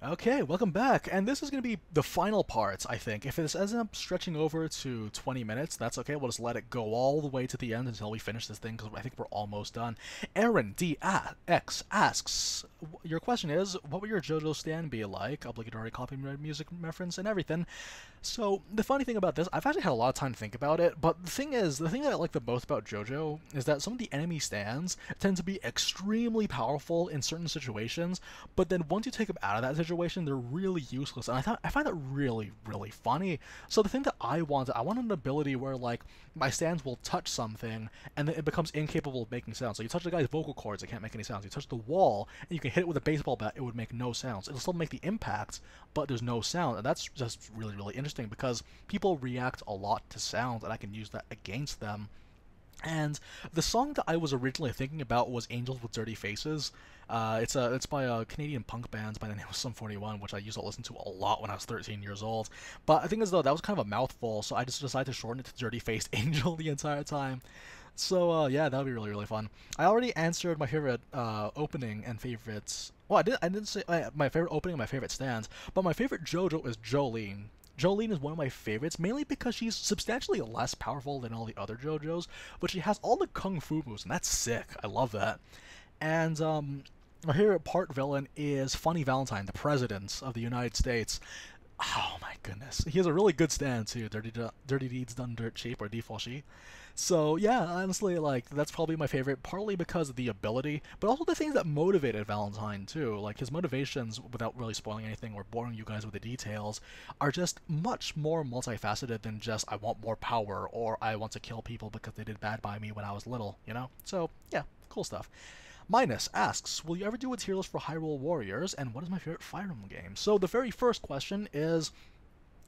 Okay, welcome back. And this is going to be the final part, I think. If this ends up stretching over to 20 minutes, that's okay. We'll just let it go all the way to the end until we finish this thing, because I think we're almost done. Aaron DX asks, your question is, what would your JoJo stand be like? Obligatory copyright music reference and everything. So, the funny thing about this, I've actually had a lot of time to think about it, but the thing is, the thing that I like the most about JoJo is that some of the enemy stands tend to be extremely powerful in certain situations, but then once you take them out of that situation, they're really useless, and I find that really, really funny. So the thing that I wanted an ability where, like, my stands will touch something, and then it becomes incapable of making sounds. So you touch the guy's vocal cords, it can't make any sounds. You touch the wall, and you can hit it with a baseball bat, it would make no sounds. It'll still make the impact, but there's no sound, and that's just really, really interesting, because people react a lot to sound, and I can use that against them. And the song that I was originally thinking about was Angels with Dirty Faces. It's by a Canadian punk band by the name of Sum 41, which I used to listen to a lot when I was 13 years old. But I think as though that was kind of a mouthful, so I just decided to shorten it to Dirty Faced Angel the entire time. So yeah, that would be really, really fun. I already answered my favorite opening and favorites. Well, I didn't say my favorite opening and my favorite stands, but my favorite JoJo is Jolene. Jolene is one of my favorites, mainly because she's substantially less powerful than all the other JoJos, but she has all the kung fu moves, and that's sick. I love that. And my favorite part villain is Funny Valentine, the President of the United States. Oh my goodness, he has a really good stand too. Dirty deeds done dirt cheap, or default she. So yeah, honestly, like, that's probably my favorite, partly because of the ability, but also the things that motivated Valentine too. Like, his motivations, without really spoiling anything or boring you guys with the details, are just much more multifaceted than just I want more power or I want to kill people because they did bad by me when I was little, you know? So yeah, cool stuff. Minus asks, will you ever do a tier list for Hyrule Warriors, and what is my favorite Fire Emblem game? So the very first question is,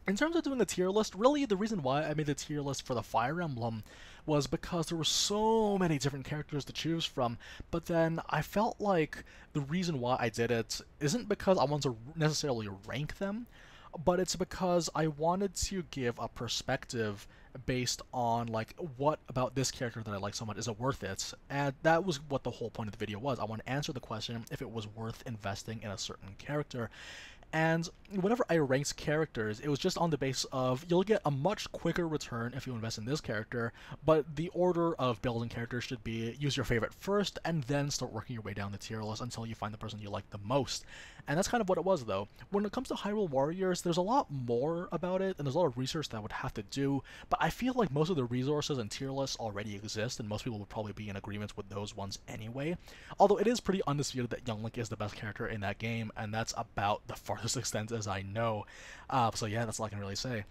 in terms of doing a tier list, really the reason why I made the tier list for the Fire Emblem was because there were so many different characters to choose from, but then I felt like the reason why I did it isn't because I want to necessarily rank them, but it's because I wanted to give a perspective based on, like, what about this character that I like so much, is it worth it? And that was what the whole point of the video was. I want to answer the question if it was worth investing in a certain character. And whenever I ranked characters, it was just on the base of, you'll get a much quicker return if you invest in this character, but the order of building characters should be use your favorite first, and then start working your way down the tier list until you find the person you like the most. And that's kind of what it was, though. When it comes to Hyrule Warriors, there's a lot more about it, and there's a lot of research that I would have to do, but I feel like most of the resources and tier lists already exist, and most people would probably be in agreement with those ones anyway. Although it is pretty undisputed that Young Link is the best character in that game, and that's about the farthest extent as I know. So yeah, that's all I can really say.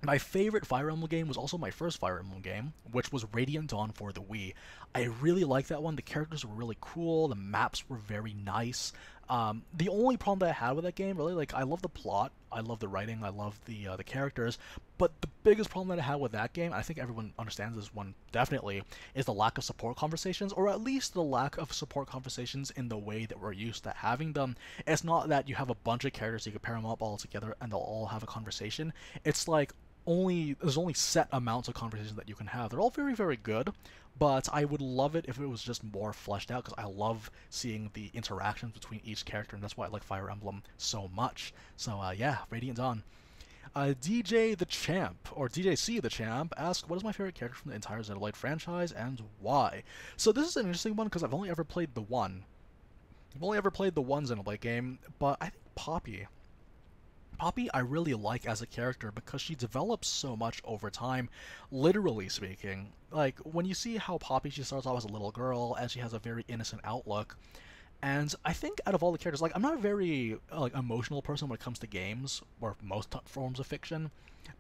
My favorite Fire Emblem game was also my first Fire Emblem game, which was Radiant Dawn for the Wii. I really liked that one. The characters were really cool, the maps were very nice. The only problem that I had with that game, really, like, I love the plot, I love the writing, I love the characters, but the biggest problem that I had with that game, I think everyone understands this one definitely, is the lack of support conversations, or at least the lack of support conversations in the way that we're used to having them. It's not that you have a bunch of characters, you can pair them up all together and they'll all have a conversation. It's like, there's only set amounts of conversations that you can have. They're all very, very good, but I would love it if it was just more fleshed out, because I love seeing the interactions between each character, and that's why I like Fire Emblem so much. So yeah, Radiant Dawn. DJ the Champ, or DJC the Champ, asks, what is my favorite character from the entire Xenoblade franchise, and why? So this is an interesting one, because I've only ever played the one. I've only ever played the one Xenoblade game, but I think Poppy. Poppy I really like as a character because she develops so much over time, literally speaking. Like, when you see how Poppy, she starts off as a little girl, and she has a very innocent outlook, and I think out of all the characters, like, I'm not a very like emotional person when it comes to games, or most forms of fiction,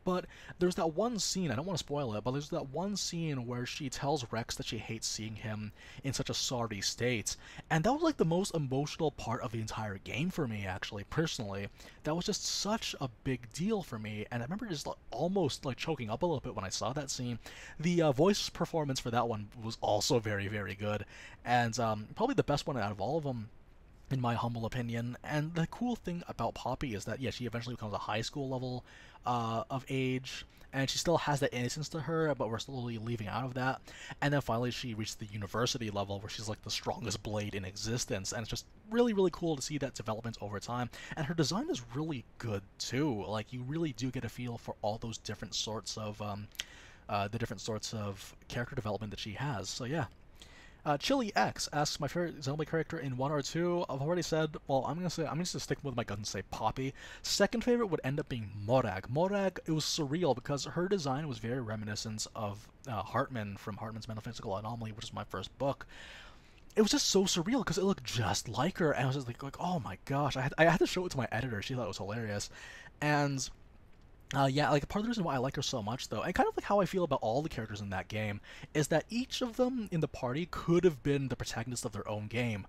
but there's that one scene, I don't want to spoil it, but there's that one scene where she tells Rex that she hates seeing him in such a sorry state, and that was like the most emotional part of the entire game for me, actually, personally. That was just such a big deal for me, and I remember just like, almost like choking up a little bit when I saw that scene. The voice performance for that one was also very, very good, and probably the best one out of all of them. in my humble opinion. And the cool thing about Poppy is that, yeah, she eventually becomes a high school level of age, and she still has that innocence to her, but we're slowly leaving out of that. And then finally she reaches the university level where she's like the strongest blade in existence, and it's just really, really cool to see that development over time. And her design is really good too. Like, you really do get a feel for all those different sorts of the different sorts of character development that she has. So yeah. Chili X asks my favorite Xenoblade character in 1 or 2. I've already said, well, I'm gonna stick with my guns and say Poppy. Second favorite would end up being Morag. Morag, it was surreal because her design was very reminiscent of Hartman from Hartman's Metaphysical Anomaly, which is my first book. It was just so surreal because it looked just like her, and I was just like oh my gosh, I had to show it to my editor. She thought it was hilarious, and yeah, like part of the reason why I like her so much, though, and kind of like how I feel about all the characters in that game, is that each of them in the party could have been the protagonist of their own game.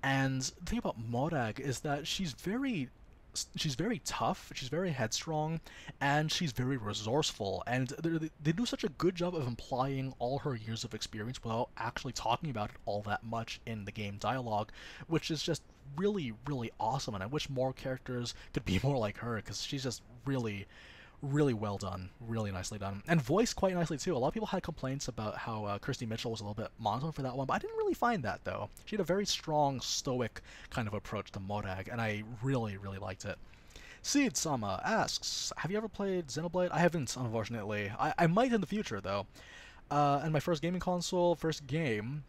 And the thing about Morag is that she's very tough, she's very headstrong, and she's very resourceful. And they do such a good job of implying all her years of experience without actually talking about it all that much in the game dialogue, which is just really, really awesome. And I wish more characters could be more like her, because she's just really, really well done, really nicely done, and voiced quite nicely too. A lot of people had complaints about how Kirsty Mitchell was a little bit monotone for that one, but I didn't really find that though. She had a very strong, stoic kind of approach to Morag, and I really, really liked it. Seed Sama asks, have you ever played Xenoblade? I haven't, unfortunately. I might in the future though. And my first gaming console, first game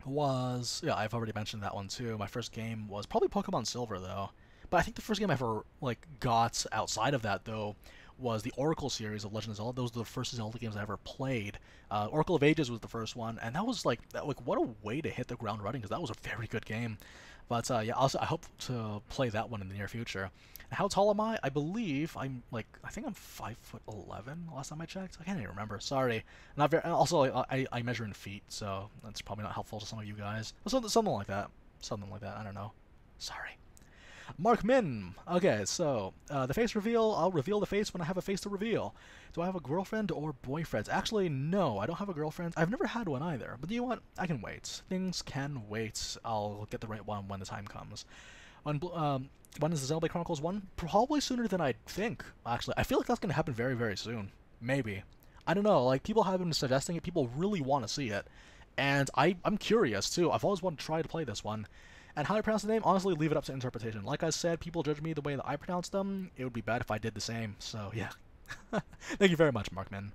was, yeah, I've already mentioned that one too. My first game was probably Pokemon Silver though. But I think the first game I ever got outside of that though was the Oracle series of Legend of Zelda. Those were the first Zelda games I ever played. Oracle of Ages was the first one, and that was like what a way to hit the ground running, because that was a very good game. But yeah, also I hope to play that one in the near future. And how tall am I? I believe I think I'm 5'11" last time I checked. I can't even remember. Sorry, not very. Also, I measure in feet, so that's probably not helpful to some of you guys. Something like that. Something like that. I don't know. Sorry. Mark Min. Okay, so the face reveal. I'll reveal the face when I have a face to reveal. Do I have a girlfriend or boyfriend? Actually, no, I don't have a girlfriend. I've never had one either. But you know what? I can wait. Things can wait. I'll get the right one when the time comes. When is the Xenoblade Chronicles 1? Probably sooner than I think, actually. I feel like that's going to happen very, very soon. Maybe. I don't know. Like, people have been suggesting it. People really want to see it. And I'm curious, too. I've always wanted to try to play this one. And how I pronounce the name, honestly, leave it up to interpretation. Like I said, people judge me the way that I pronounce them. It would be bad if I did the same. So, yeah. Thank you very much, Markman.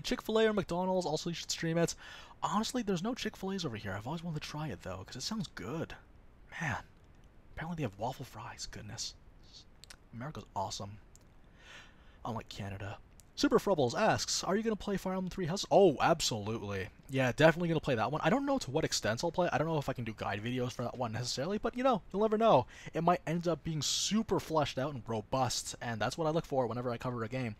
Chick-fil-A or McDonald's, also you should stream it. Honestly, there's no Chick-fil-A's over here. I've always wanted to try it, though, because it sounds good. Man. Apparently they have waffle fries. Goodness. America's awesome. Unlike Canada. Super Frubbles asks, are you going to play Fire Emblem 3 Houses? Oh, absolutely. Yeah, definitely going to play that one. I don't know to what extent I'll play. I don't know if I can do guide videos for that one necessarily, but you know, you'll never know. It might end up being super fleshed out and robust, and that's what I look for whenever I cover a game.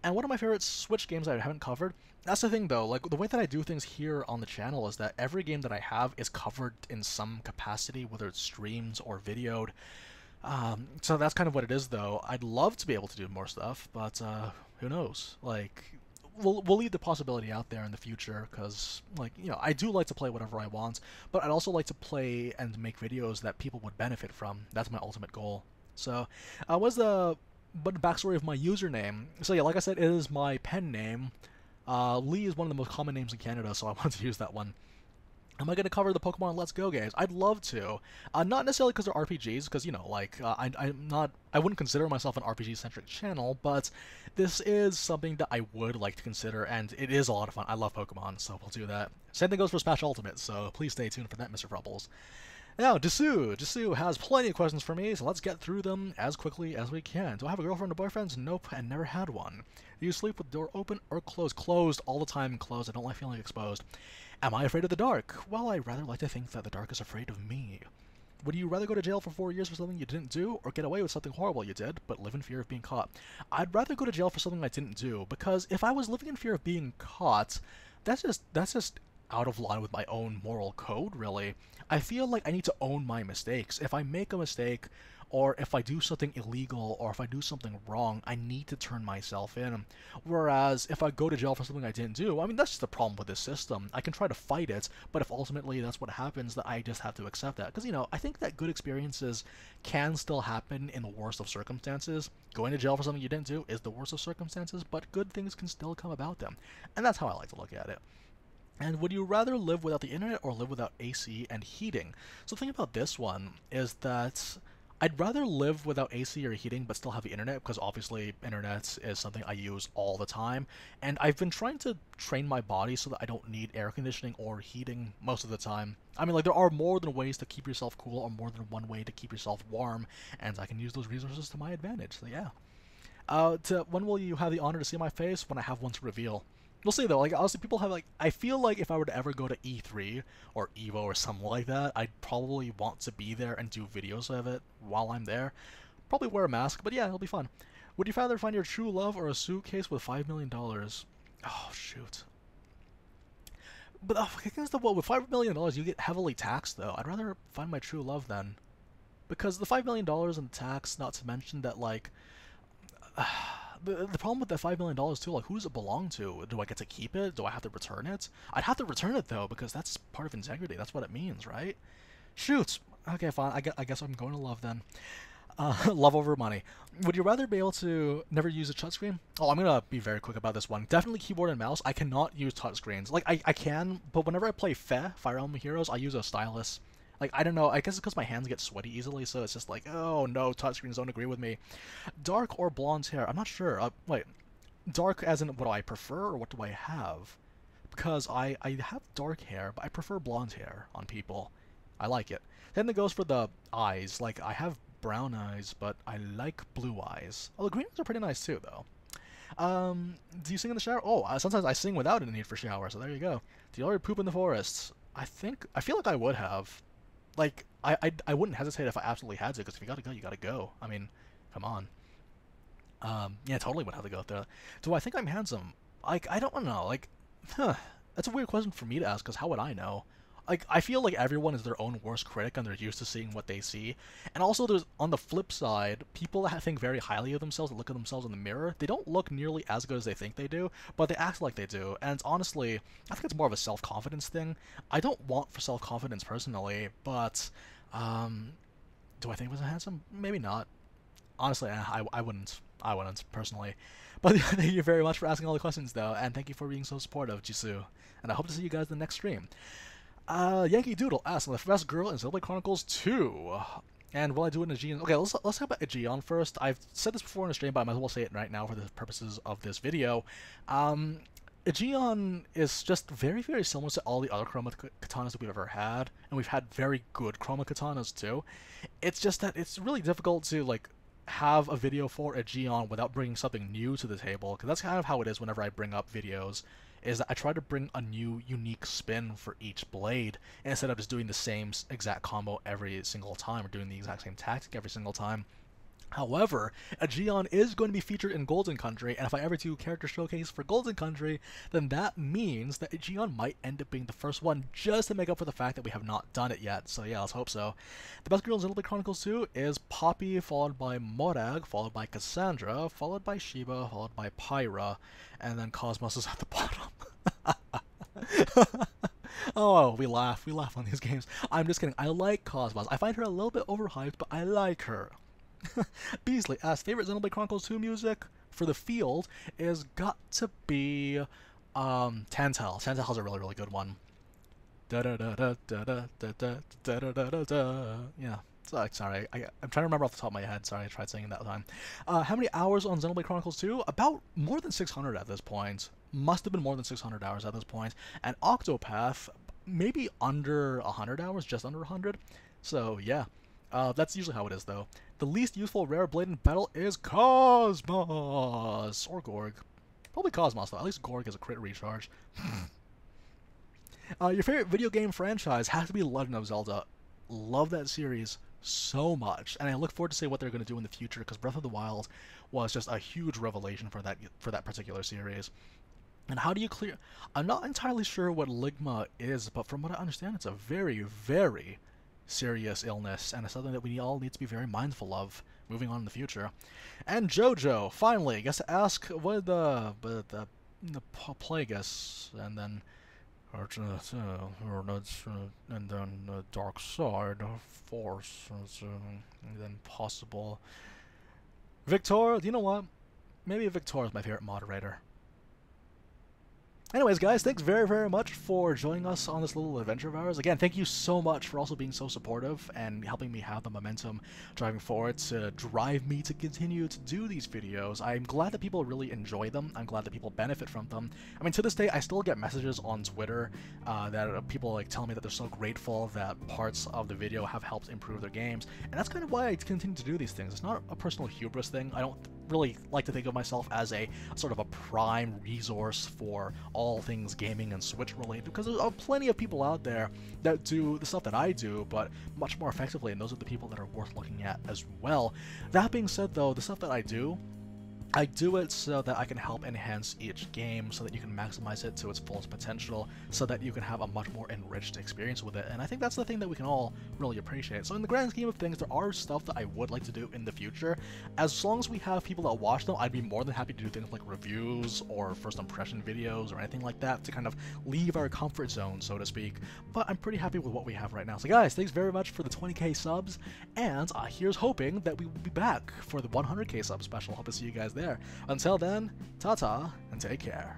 And one of my favorite Switch games I haven't covered, that's the thing though, like the way that I do things here on the channel is that every game that I have is covered in some capacity, whether it's streamed or videoed. So that's kind of what it is though. I'd love to be able to do more stuff, but who knows? Like, we'll leave the possibility out there in the future, because, like, you know, I do like to play whatever I want, but I'd also like to play and make videos that people would benefit from. That's my ultimate goal. So, what's the backstory of my username? So yeah, like I said, it is my pen name. Lee is one of the most common names in Canada, so I wanted to use that one. Am I going to cover the Pokemon Let's Go games? I'd love to. Not necessarily because they're RPGs, because, you know, like, I wouldn't consider myself an RPG-centric channel, but this is something that I would like to consider, and it is a lot of fun. I love Pokemon, so we'll do that. Same thing goes for Smash Ultimate, so please stay tuned for that, Mr. Frubbles. Now, Jisoo has plenty of questions for me, so let's get through them as quickly as we can. Do I have a girlfriend or boyfriend? Nope, and never had one. Do you sleep with the door open or closed? Closed all the time, closed. I don't like feeling exposed. Am I afraid of the dark? Well, I rather like to think that the dark is afraid of me. Would you rather go to jail for 4 years for something you didn't do, or get away with something horrible you did, but live in fear of being caught? I'd rather go to jail for something I didn't do, because if I was living in fear of being caught, that's just out of line with my own moral code, really. I feel like I need to own my mistakes. If I make a mistake, or if I do something illegal, or if I do something wrong, I need to turn myself in. Whereas if I go to jail for something I didn't do, I mean, that's just the problem with this system. I can try to fight it, but if ultimately that's what happens, then I just have to accept that. Because, you know, I think that good experiences can still happen in the worst of circumstances. Going to jail for something you didn't do is the worst of circumstances, but good things can still come about them. And that's how I like to look at it. And would you rather live without the internet or live without AC and heating? So the thing about this one is that I'd rather live without AC or heating but still have the internet, because obviously internet is something I use all the time, and I've been trying to train my body so that I don't need air conditioning or heating most of the time. I mean, like, there are more than ways to keep yourself cool, or more than one way to keep yourself warm, and I can use those resources to my advantage, so yeah. When will you have the honor to see my face? When I have one to reveal. We'll see though, like, honestly, people have, like, I feel like if I were to ever go to E3 or EVO or something like that, I'd probably want to be there and do videos of it while I'm there. Probably wear a mask, but yeah, it'll be fun. Would you rather find your true love or a suitcase with $5 million? Oh, shoot. But against the what, with $5 million, you get heavily taxed though. I'd rather find my true love then. Because the $5 million in tax, not to mention that, like, the problem with that $5 million too, like, who does it belong to? Do I get to keep it? Do I have to return it? I'd have to return it though, because that's part of integrity. That's what it means, right? Shoot. Okay, fine. I guess I'm going to love then. Love over money. Would you rather be able to never use a touchscreen? Oh, I'm gonna be very quick about this one. Definitely keyboard and mouse. I cannot use touchscreens. Like, I can, but whenever I play Fire Emblem Heroes, I use a stylus. Like, I don't know, I guess it's because my hands get sweaty easily, so it's just like, oh no, touchscreens don't agree with me. Dark or blonde hair? I'm not sure. Wait, dark as in what do I prefer, or what do I have? Because I have dark hair, but I prefer blonde hair on people. I like it. Then it goes for the eyes. Like, I have brown eyes, but I like blue eyes. Oh, the green ones are pretty nice too, though. Do you sing in the shower? Oh, sometimes I sing without a need for shower, so there you go. Do you ever poop in the forest? I feel like I would have. Like, I wouldn't hesitate if I absolutely had to, because if you gotta go, you gotta go. I mean, come on. Yeah, totally would have to go there. Do I think I'm handsome? Like, I don't know, like, that's a weird question for me to ask, because how would I know? Like, I feel like everyone is their own worst critic, and they're used to seeing what they see. And also, there's, on the flip side, people that think very highly of themselves, that look at themselves in the mirror, they don't look nearly as good as they think they do, but they act like they do. And honestly, I think it's more of a self-confidence thing. I don't want for self-confidence personally, but, do I think I was handsome? Maybe not. Honestly, I wouldn't. I wouldn't, personally. But thank you very much for asking all the questions, though, and thank you for being so supportive, Jisoo. And I hope to see you guys in the next stream. Yankee Doodle asks, the best girl in Xenoblade Chronicles 2. And will I do it in Aegean? Okay, let's talk about Aegean first. I've said this before in the stream, but I might as well say it right now for the purposes of this video. Aegean is just very, very similar to all the other chroma katanas that we've ever had, and we've had very good chroma katanas too. It's just that it's really difficult to, like, have a video for Aegean without bringing something new to the table, because that's kind of how it is whenever I bring up videos, is that I try to bring a new, unique spin for each blade, instead of just doing the same exact combo every single time, or doing the exact same tactic every single time. However, Aegean is going to be featured in Golden Country, and if I ever do character showcase for Golden Country, then that means that Aegean might end up being the first one, just to make up for the fact that we have not done it yet, so yeah, let's hope so. The best girl in Xenoblade Chronicles 2 is Poppy, followed by Morag, followed by Cassandra, followed by Shiba, followed by Pyra, and then Cosmos is at the bottom. Oh, we laugh on these games. I'm just kidding, I like Cosmos. I find her a little bit overhyped, but I like her. Beasley asks, favorite Xenoblade Chronicles 2 music for the field is got to be Tantal. Tantal's a really, really good one. Da da da da da da da da da da da. Yeah. Sorry, I'm trying to remember off the top of my head. Sorry, I tried singing that time. How many hours on Xenoblade Chronicles 2? About more than 600 at this point. Must have been more than 600 hours at this point. And Octopath, maybe under 100 hours, just under 100. So, yeah. That's usually how it is, though. The least useful rare blade in battle is Cosmos! Or Gorg. Probably Cosmos, though. At least Gorg has a crit recharge. Your favorite video game franchise has to be Legend of Zelda. Love that series so much, and I look forward to see what they're going to do in the future, because Breath of the Wild was just a huge revelation for that particular series. And how do you clear... I'm not entirely sure what Ligma is, but from what I understand, it's a very, very serious illness, and it's something that we all need to be very mindful of moving on in the future. And Jojo, finally, gets to ask what the plague is, and then and then the dark side, force, and then possible. Victor, do you know what? Maybe Victor is my favorite moderator. Anyways, guys, thanks very, very much for joining us on this little adventure of ours. Again, thank you so much for also being so supportive and helping me have the momentum driving forward to drive me to continue to do these videos. I'm glad that people really enjoy them. I'm glad that people benefit from them. I mean, to this day, I still get messages on Twitter that people like tell me that they're so grateful that parts of the video have helped improve their games, and that's kind of why I continue to do these things. It's not a personal hubris thing. I don't really like to think of myself as a sort of a prime resource for all things gaming and Switch related, because there are plenty of people out there that do the stuff that I do, but much more effectively, and those are the people that are worth looking at as well. That being said, though, the stuff that I do it so that I can help enhance each game, so that you can maximize it to its fullest potential, so that you can have a much more enriched experience with it, and I think that's the thing that we can all really appreciate. So in the grand scheme of things, there are stuff that I would like to do in the future. As long as we have people that watch them, I'd be more than happy to do things like reviews or first impression videos or anything like that to kind of leave our comfort zone, so to speak, but I'm pretty happy with what we have right now. So guys, thanks very much for the 20k subs, and here's hoping that we will be back for the 100k sub special. Hope to see you guys there. Until then, ta-ta, and take care.